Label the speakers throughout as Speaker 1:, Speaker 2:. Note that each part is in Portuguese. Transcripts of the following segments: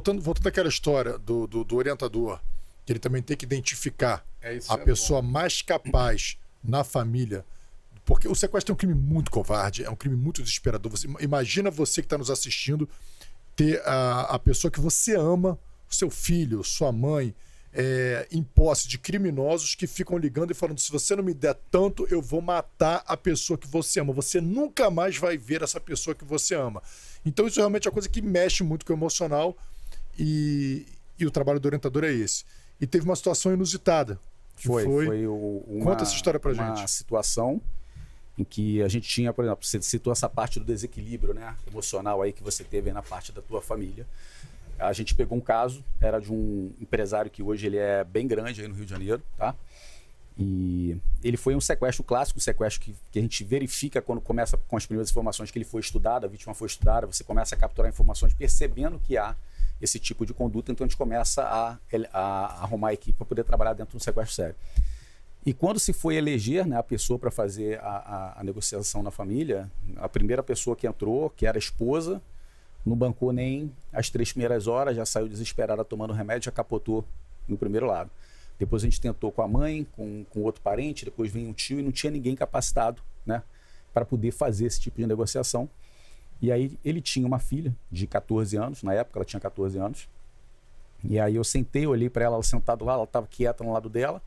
Speaker 1: voltando àquela história do orientador, que ele também tem que identificar a pessoa mais capaz na família. Porque o sequestro é um crime muito covarde, é um crime muito desesperador. Imagina você que está nos assistindo ter a pessoa que você ama, seu filho, sua mãe, em posse de criminosos que ficam ligando e falando: se você não me der tanto, eu vou matar a pessoa que você ama. Você nunca mais vai ver essa pessoa que você ama. Então isso realmente é uma coisa que mexe muito com o emocional, e o trabalho do orientador é esse. E teve uma situação inusitada. Conta essa história pra gente.
Speaker 2: Uma situação em que a gente tinha, por exemplo, você citou essa parte do desequilíbrio, né, emocional aí que você teve aí na parte da tua família. A gente pegou um caso, era de um empresário que hoje ele é bem grande aí no Rio de Janeiro, tá? E ele foi um sequestro clássico, um sequestro que a gente verifica quando começa com as primeiras informações que ele foi estudado, a vítima foi estudada, você começa a capturar informações percebendo que há esse tipo de conduta, então a gente começa a arrumar a equipe para poder trabalhar dentro de um sequestro sério. E quando se foi eleger, né, a pessoa para fazer a negociação na família, a primeira pessoa que entrou, que era a esposa, não bancou nem as 3 primeiras horas, já saiu desesperada tomando remédio, já capotou no primeiro lado. Depois a gente tentou com a mãe, com outro parente, depois veio um tio e não tinha ninguém capacitado, né, para poder fazer esse tipo de negociação. E aí ele tinha uma filha de 14 anos, na época ela tinha 14 anos, e aí eu sentei, olhei para ela sentada lá, ela estava quieta no lado dela,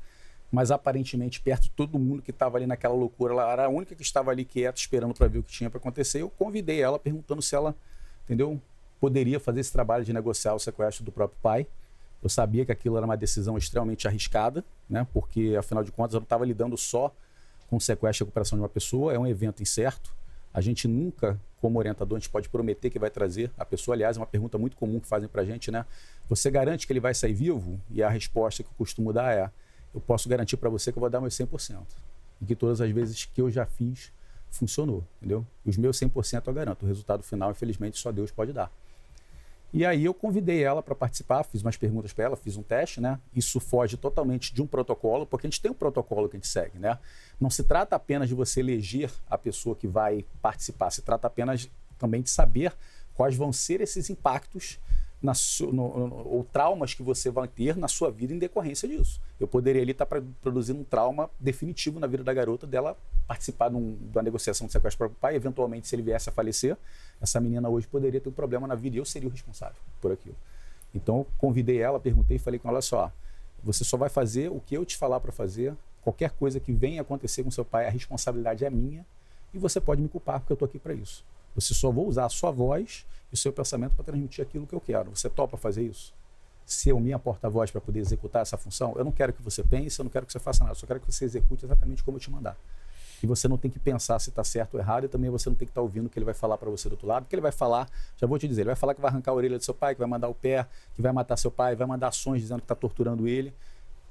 Speaker 2: mas aparentemente perto de todo mundo que estava ali naquela loucura, ela era a única que estava ali quieta, esperando para ver o que tinha para acontecer. Eu convidei ela perguntando se ela, entendeu, poderia fazer esse trabalho de negociar o sequestro do próprio pai. Eu sabia que aquilo era uma decisão extremamente arriscada, né, porque afinal de contas eu não estava lidando só com o sequestro e recuperação de uma pessoa, é um evento incerto. A gente nunca, como orientador, a gente pode prometer que vai trazer a pessoa. Aliás, é uma pergunta muito comum que fazem para a gente, né? Você garante que ele vai sair vivo? E a resposta que eu costumo dar é: eu posso garantir para você que eu vou dar meus 100%. E que todas as vezes que eu já fiz, funcionou, entendeu? E os meus 100% eu garanto. O resultado final, infelizmente, só Deus pode dar. E aí eu convidei ela para participar, fiz umas perguntas para ela, fiz um teste, né? Isso foge totalmente de um protocolo, porque a gente tem um protocolo que a gente segue, né? Não se trata apenas de você eleger a pessoa que vai participar, se trata apenas também de saber quais vão ser esses impactos ou traumas que você vai ter na sua vida em decorrência disso. Eu poderia ali estar produzindo um trauma definitivo na vida da garota, dela participar da negociação de sequestro para o pai, eventualmente se ele viesse a falecer, essa menina hoje poderia ter um problema na vida e eu seria o responsável por aquilo. Então eu convidei ela, perguntei e falei com ela: olha só, você só vai fazer o que eu te falar para fazer, qualquer coisa que venha acontecer com seu pai, a responsabilidade é minha e você pode me culpar porque eu estou aqui para isso. Você só vou usar a sua voz e o seu pensamento para transmitir aquilo que eu quero. Você topa fazer isso? Ser a minha porta-voz para poder executar essa função? Eu não quero que você pense, eu não quero que você faça nada, eu só quero que você execute exatamente como eu te mandar. E você não tem que pensar se está certo ou errado, e também você não tem que estar ouvindo o que ele vai falar para você do outro lado, porque ele vai falar, já vou te dizer, ele vai falar que vai arrancar a orelha do seu pai, que vai mandar o pé, que vai matar seu pai, vai mandar ações dizendo que está torturando ele.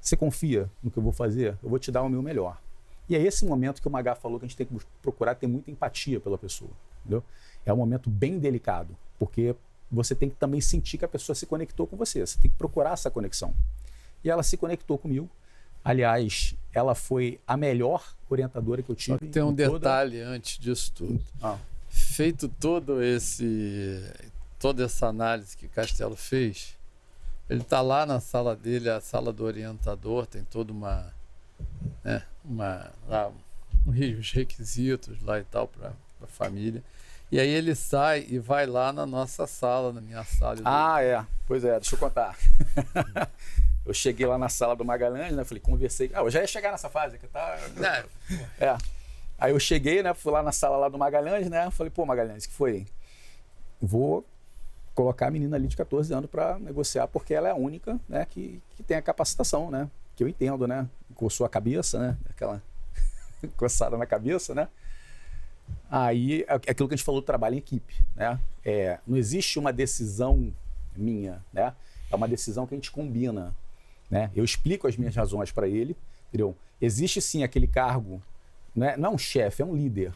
Speaker 2: Você confia no que eu vou fazer? Eu vou te dar o meu melhor. E é esse momento que o Magá falou que a gente tem que procurar ter muita empatia pela pessoa, entendeu? É um momento bem delicado, porque você tem que também sentir que a pessoa se conectou com você. Você tem que procurar essa conexão. E ela se conectou comigo. Aliás, ela foi a melhor orientadora que eu tive.
Speaker 3: Só que tem um detalhe antes disso tudo. Feito toda essa análise que Castelo fez, ele está lá na sala dele, a sala do orientador, tem toda os requisitos lá e tal para a família. E aí ele sai e vai lá na nossa sala, na minha sala.
Speaker 2: Pois é, deixa eu contar. Eu cheguei lá na sala do Magalhães, né? Falei, conversei. Eu já ia chegar nessa fase que tá. Aí eu cheguei, né? Fui lá na sala lá do Magalhães, né? Falei, pô, Magalhães, o que foi? Vou colocar a menina ali de 14 anos para negociar, porque ela é a única, né, que tem a capacitação, né? Que eu entendo, né? Coçou a cabeça, né? Aquela coçada na cabeça, né? Aí, aquilo que a gente falou do trabalho em equipe, né? Não existe uma decisão minha, né? É uma decisão que a gente combina, né? Eu explico as minhas razões para ele, entendeu? Existe sim aquele cargo, né? Não é um chefe, é um líder,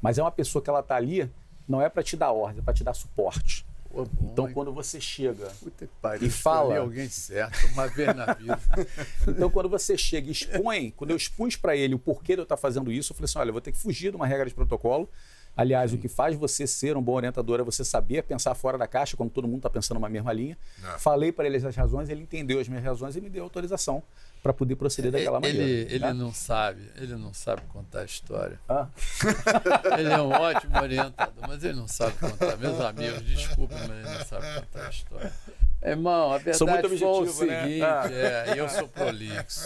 Speaker 2: mas é uma pessoa que ela tá ali, não é para te dar ordem, é para te dar suporte.
Speaker 3: Pô,
Speaker 2: então, quando você chega
Speaker 3: e
Speaker 2: fala...
Speaker 3: alguém certo, uma vez na vida.
Speaker 2: Então, quando você chega e expõe, quando eu expus para ele o porquê de eu estar fazendo isso, eu falei assim, olha, eu vou ter que fugir de uma regra de protocolo, Aliás, o que faz você ser um bom orientador é você saber pensar fora da caixa quando todo mundo está pensando numa mesma linha. Falei para ele as razões, ele entendeu as minhas razões e me deu autorização para poder proceder daquela maneira.
Speaker 3: Ele não sabe contar a história. Ele é um ótimo orientador, mas ele não sabe contar. Meus amigos, desculpa, mas ele não sabe contar a história. Irmão, a verdade foi o seguinte, eu sou prolixo.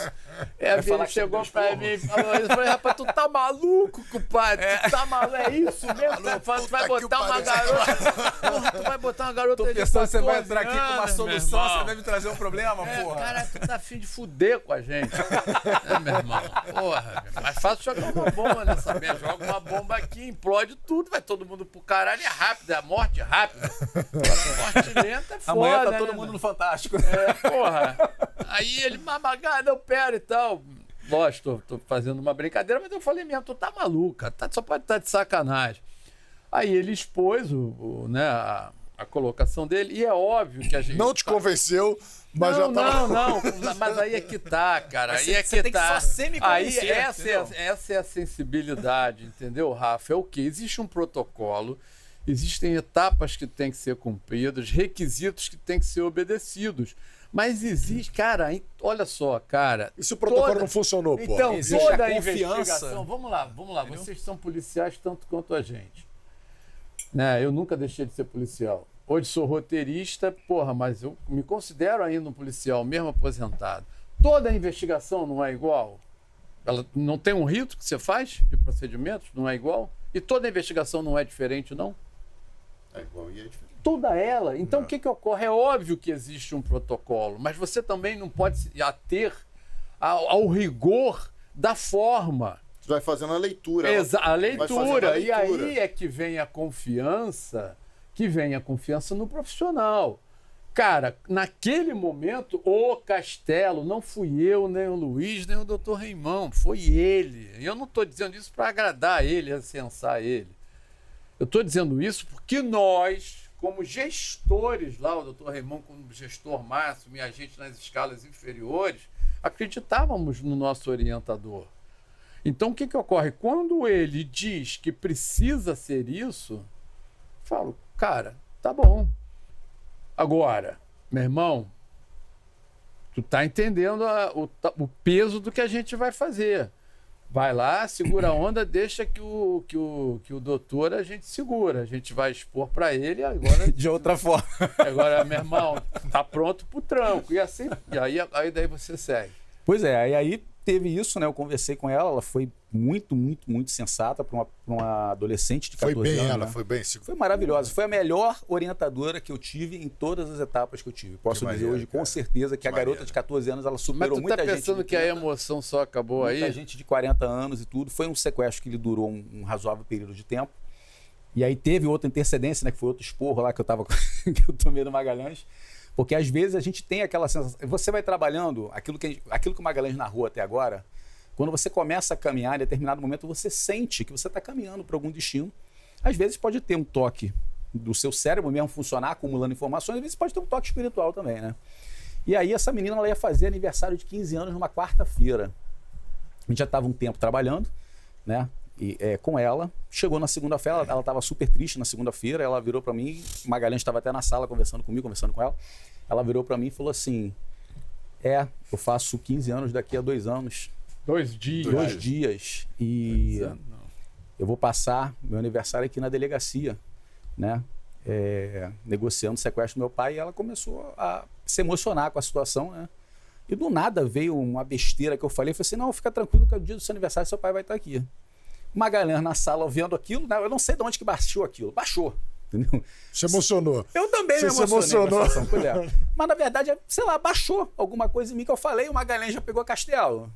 Speaker 3: Ele chegou pra mim e falou, rapaz, tu tá maluco, compadre? Tu tá maluco? É isso mesmo? Tu vai botar uma garota... Porra, tu vai botar uma garota de 14 anos. Tô pensando que você vai entrar aqui com uma solução, você vai me trazer um problema, porra. Cara, tu tá afim de fuder com a gente. Meu irmão, porra. Mas fácil jogar uma bomba nessa merda. Joga uma bomba aqui, implode tudo, vai todo mundo pro caralho, é rápido, é a morte rápida. A morte lenta é foda,
Speaker 2: amanhã tá todo mundo no Fantástico.
Speaker 3: Porra. Aí ele, mamagada, eu pego e tal. Lógico, tô fazendo uma brincadeira, mas eu falei mesmo, tu tá maluca, só pode estar de sacanagem. Aí ele expôs a colocação dele, e é óbvio que a gente...
Speaker 1: Não te convenceu, mas já tá...
Speaker 3: Não, mas aí é que tá, cara.
Speaker 2: Mas
Speaker 3: aí é que tá.
Speaker 2: Aí
Speaker 3: essa é a sensibilidade, entendeu, Rafa? É o quê? Existe um protocolo, existem etapas que têm que ser cumpridas, requisitos que têm que ser obedecidos. Mas existe, cara, olha só, cara...
Speaker 1: E se o protocolo não funcionou, pô?
Speaker 3: Então,
Speaker 2: existe
Speaker 3: toda
Speaker 2: a
Speaker 3: a
Speaker 2: confiança.
Speaker 3: investigação... Vamos lá. Entendeu? Vocês são policiais tanto quanto a gente. Né? Eu nunca deixei de ser policial. Hoje sou roteirista, porra, mas eu me considero ainda um policial, mesmo aposentado. Toda a investigação não é igual? Ela não tem um rito que você faz de procedimentos? Não é igual? E toda a investigação não é diferente, não?
Speaker 4: É igual e é diferente.
Speaker 3: Toda ela. Então, o que ocorre? É óbvio que existe um protocolo, mas você também não pode se ater ao rigor da forma.
Speaker 4: Você vai fazendo a leitura.
Speaker 3: A leitura. E aí é que vem a confiança, no profissional. Cara, naquele momento, o Castelo, não fui eu, nem o Luiz, nem o Dr. Reimão, foi ele. E eu não estou dizendo isso para agradar ele, acensar ele. Eu estou dizendo isso porque nós, como gestores lá, o Dr. Reimão como gestor máximo e a gente nas escalas inferiores, acreditávamos no nosso orientador. Então, o que ocorre? Quando ele diz que precisa ser isso, eu falo, cara, tá bom. Agora, meu irmão, tu tá entendendo o peso do que a gente vai fazer. Vai lá, segura a onda, deixa que o doutor a gente segura. A gente vai expor para ele agora...
Speaker 2: De outra forma.
Speaker 3: Agora, meu irmão, tá pronto pro tranco. E assim, aí daí você segue.
Speaker 2: Pois é, e aí teve isso, né? Eu conversei com ela, ela foi muito, muito, muito sensata para uma adolescente de 14 anos.
Speaker 1: Ela foi bem.
Speaker 2: Foi maravilhosa. Foi a melhor orientadora que eu tive em todas as etapas que eu tive. Posso dizer hoje, com certeza, que a garota de 14 anos, ela superou muita gente.
Speaker 3: Mas tu tá pensando que a emoção só acabou aí?
Speaker 2: Muita gente de 40 anos e tudo. Foi um sequestro que ele durou um razoável período de tempo. E aí teve outra intercedência, né? Que foi outro esporro lá que eu que eu tomei no Magalhães. Porque às vezes a gente tem aquela sensação... Você vai trabalhando, aquilo que o Magalhães narrou até agora, quando você começa a caminhar, em determinado momento você sente que você está caminhando para algum destino. Às vezes pode ter um toque do seu cérebro mesmo funcionar, acumulando informações, às vezes pode ter um toque espiritual também, né? E aí essa menina ela ia fazer aniversário de 15 anos numa quarta-feira. A gente já estava um tempo trabalhando, né? E, com ela, chegou na segunda-feira, ela estava super triste na segunda-feira, ela virou para mim, o Magalhães estava até na sala conversando comigo, conversando com ela virou para mim e falou assim, eu faço 15 anos daqui a 2 anos.
Speaker 3: 2 dias.
Speaker 2: 2 dias. E eu vou passar meu aniversário aqui na delegacia, né? Negociando o sequestro do meu pai, e ela começou a se emocionar com a situação, né? E do nada veio uma besteira que eu falei assim, não, fica tranquilo que no dia do seu aniversário seu pai vai estar aqui. Magalhães na sala vendo aquilo, né? Eu não sei de onde que baixou aquilo. Baixou, entendeu?
Speaker 1: Se emocionou.
Speaker 2: Eu também me emocionei. Mas na verdade, sei lá, baixou alguma coisa em mim que eu falei, o Magalhães já pegou Castelo.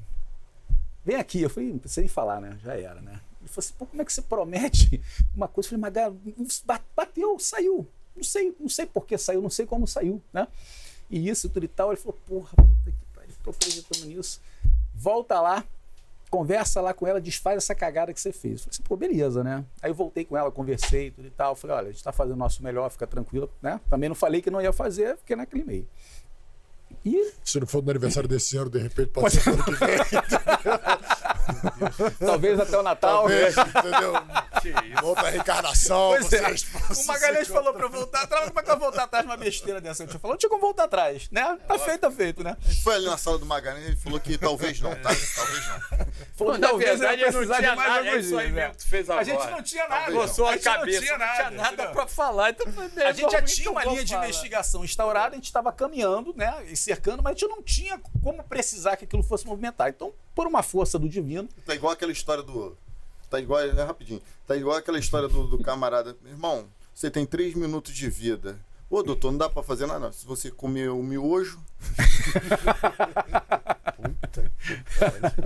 Speaker 2: Vem aqui. Eu falei, não precisa nem falar, né? Já era, né? Ele falou assim, pô, como é que você promete uma coisa? Eu falei, Magalhães, bateu, saiu. Não sei por que saiu, não sei como saiu, né? E isso, tudo e tal. Ele falou, porra, puta que pariu, tô acreditando nisso. Volta lá. Conversa lá com ela, desfaz essa cagada que você fez. Eu falei assim, pô, beleza, né? Aí eu voltei com ela, conversei, tudo e tal. Eu falei, olha, a gente tá fazendo o nosso melhor, fica tranquila, né? Também não falei que não ia fazer, fiquei naquele meio. E... Se
Speaker 1: não for no aniversário desse ano, de repente pode ser ano que vem.
Speaker 2: Talvez até o Natal.
Speaker 1: Talvez, entendeu? Outra reencarnação.
Speaker 2: Pois é. O Magalhães falou pra eu voltar atrás, como é que eu vou voltar atrás numa besteira dessa? Eu tinha falado, não tinha como voltar atrás, né? Tá feito, né?
Speaker 4: Foi ali na sala do Magalhães e ele falou que talvez não, tá? Talvez não.
Speaker 2: Falou,
Speaker 3: na
Speaker 2: talvez
Speaker 3: verdade,
Speaker 2: eu
Speaker 3: não
Speaker 2: precisar
Speaker 3: tinha
Speaker 2: de mais
Speaker 3: nada,
Speaker 2: alguns
Speaker 3: isso aí
Speaker 2: dias,
Speaker 3: mesmo que tu fez
Speaker 2: A
Speaker 3: agora.
Speaker 2: gente não tinha nada.
Speaker 3: Coçou a
Speaker 2: gente
Speaker 3: cabeça,
Speaker 2: não tinha nada
Speaker 3: nada pra falar. Então,
Speaker 2: a gente já tinha uma linha de investigação instaurada, a gente estava caminhando, né, e cercando, mas a gente não tinha como precisar que aquilo fosse movimentar. Então, por uma força do divino...
Speaker 4: Tá igual aquela história do... Tá igual, rapidinho. Tá igual aquela história do camarada. Irmão, você tem 3 minutos de vida. Ô, doutor, não dá pra fazer nada, não. Se você comer o miojo...
Speaker 1: Puta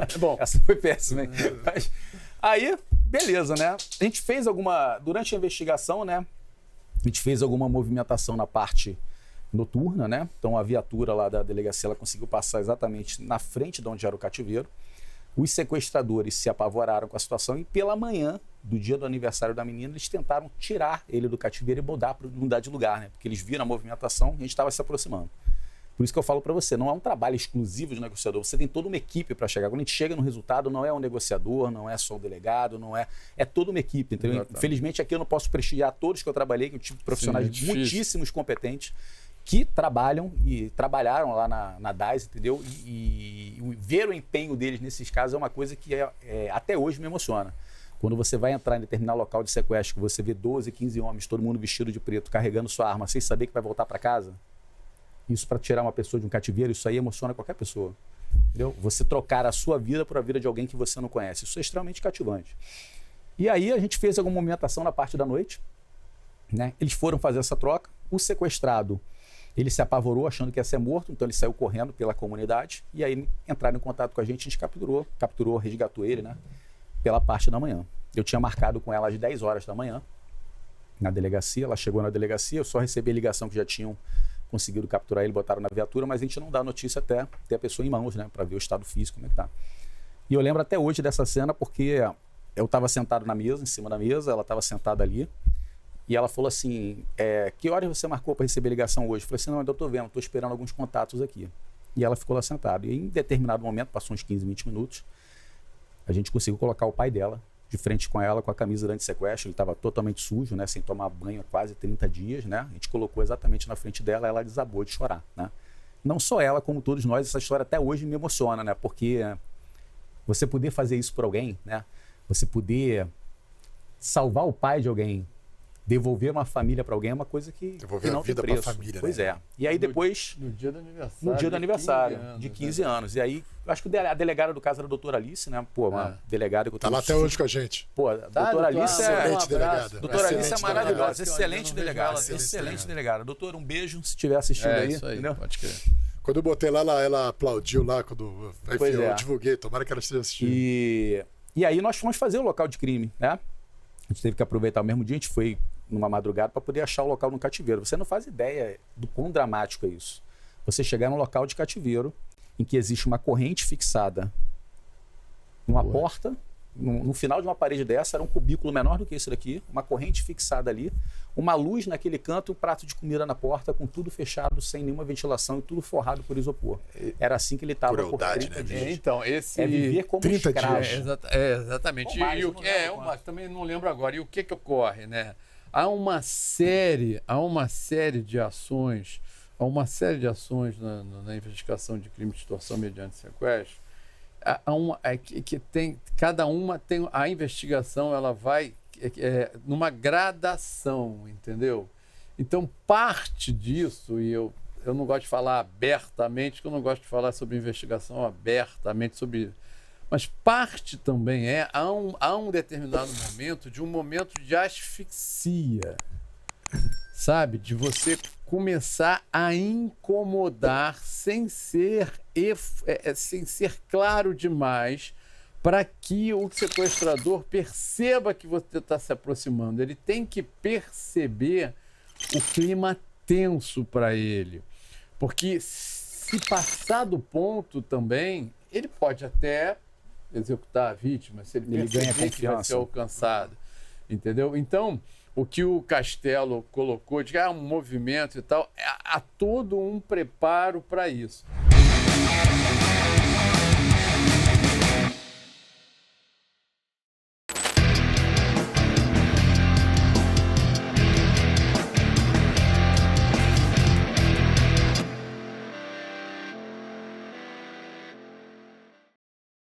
Speaker 1: que...
Speaker 2: Bom, essa foi péssima, hein? Mas, aí, beleza, né? A gente fez durante a investigação, né? A gente fez alguma movimentação na parte noturna, né? Então a viatura lá da delegacia, ela conseguiu passar exatamente na frente de onde era o cativeiro. Os sequestradores se apavoraram com a situação e pela manhã do dia do aniversário da menina, eles tentaram tirar ele do cativeiro e mudar de lugar, né? Porque eles viram a movimentação e a gente estava se aproximando. Por isso que eu falo para você, não é um trabalho exclusivo de negociador, você tem toda uma equipe para chegar. Quando a gente chega no resultado, não é um negociador, não é só o delegado, é toda uma equipe, entendeu?
Speaker 3: Exatamente.
Speaker 2: Infelizmente aqui eu não posso prestigiar todos que eu trabalhei, que eu tive profissionais
Speaker 3: difícil.
Speaker 2: muitíssimos competentes que trabalham e trabalharam lá na DAS, entendeu? E ver o empenho deles nesses casos é uma coisa que até hoje me emociona. Quando você vai entrar em determinado local de sequestro, você vê 12, 15 homens, todo mundo vestido de preto, carregando sua arma, sem saber que vai voltar para casa. Isso para tirar uma pessoa de um cativeiro, isso aí emociona qualquer pessoa. Entendeu? Você trocar a sua vida por a vida de alguém que você não conhece. Isso é extremamente cativante. E aí a gente fez alguma movimentação na parte da noite, né? Eles foram fazer essa troca. O sequestrado, ele se apavorou achando que ia ser morto, então ele saiu correndo pela comunidade e aí entraram em contato com a gente capturou, resgatou ele, né? Pela parte da manhã. Eu tinha marcado com ela às 10 horas da manhã na delegacia, ela chegou na delegacia, eu só recebi a ligação que já tinham conseguiram capturar ele, botaram na viatura, mas a gente não dá notícia até ter a pessoa em mãos, né? Para ver o estado físico, como é que tá. E eu lembro até hoje dessa cena porque eu estava sentado na mesa, em cima da mesa, ela estava sentada ali, e ela falou assim, que horas você marcou para receber a ligação hoje? Eu falei assim, não, ainda estou vendo, estou esperando alguns contatos aqui. E ela ficou lá sentada. E em determinado momento, passou uns 15, 20 minutos, a gente conseguiu colocar o pai dela de frente com ela, com a camisa de antissequestro, ele estava totalmente sujo, né, sem tomar banho há quase 30 dias, né, a gente colocou exatamente na frente dela, ela desabou de chorar, né. Não só ela, como todos nós, essa história até hoje me emociona, né, porque você poder fazer isso por alguém, né, você poder salvar o pai de alguém, devolver uma família para alguém é uma coisa que
Speaker 1: devolver
Speaker 2: não
Speaker 1: a vida
Speaker 2: tem preço.
Speaker 1: para a família,
Speaker 2: pois
Speaker 1: né?
Speaker 2: é. E aí depois...
Speaker 3: No dia do aniversário.
Speaker 2: No dia do aniversário, de 15
Speaker 3: né?
Speaker 2: anos. E aí, acho que a delegada do caso era a doutora Alice, né? Pô, uma delegada que eu
Speaker 1: Tá lá até hoje com a gente.
Speaker 2: Pô, a doutora Alice
Speaker 1: excelente delegada.
Speaker 2: Doutora Alice é maravilhosa,
Speaker 1: delegada.
Speaker 2: excelente delegada. Excelente delegada. Doutora, um beijo se estiver assistindo aí.
Speaker 3: Isso aí,
Speaker 2: entendeu?
Speaker 3: pode crer.
Speaker 1: Quando eu botei lá, ela aplaudiu lá, quando enfim, eu divulguei, tomara que ela esteja assistindo.
Speaker 2: E aí nós fomos fazer o local de crime, né? A gente teve que aproveitar o mesmo dia, a gente foi numa madrugada para poder achar o local no cativeiro. Você não faz ideia do quão dramático é isso. Você chegar num local de cativeiro em que existe uma corrente fixada numa porta, no final de uma parede dessa, era um cubículo menor do que esse daqui, uma corrente fixada ali, uma luz naquele canto, um prato de comida na porta, com tudo fechado, sem nenhuma ventilação e tudo forrado por isopor. Era assim que ele estava por 30 dias.
Speaker 3: Então, esse...
Speaker 2: É viver como
Speaker 1: 30
Speaker 2: escravo.
Speaker 1: dias.
Speaker 3: Exatamente.
Speaker 2: Mas
Speaker 3: também não lembro agora. E o que ocorre, né? Há uma série de ações, na investigação de crime de extorsão mediante sequestro. Cada uma tem a investigação, ela vai numa gradação, entendeu? Então, parte disso, e eu não gosto de falar abertamente, porque eu não gosto de falar sobre investigação abertamente, mas parte também há um determinado momento, um momento de asfixia, sabe? De você começar a incomodar sem ser claro demais, para que o sequestrador perceba que você está se aproximando. Ele tem que perceber o clima tenso para ele. Porque se passar do ponto também, ele pode até executar a vítima, se ele
Speaker 2: ganha
Speaker 3: perceber que vai ser alcançado. Entendeu? Então, o que o Castelo colocou de um movimento e tal, há todo um preparo para isso.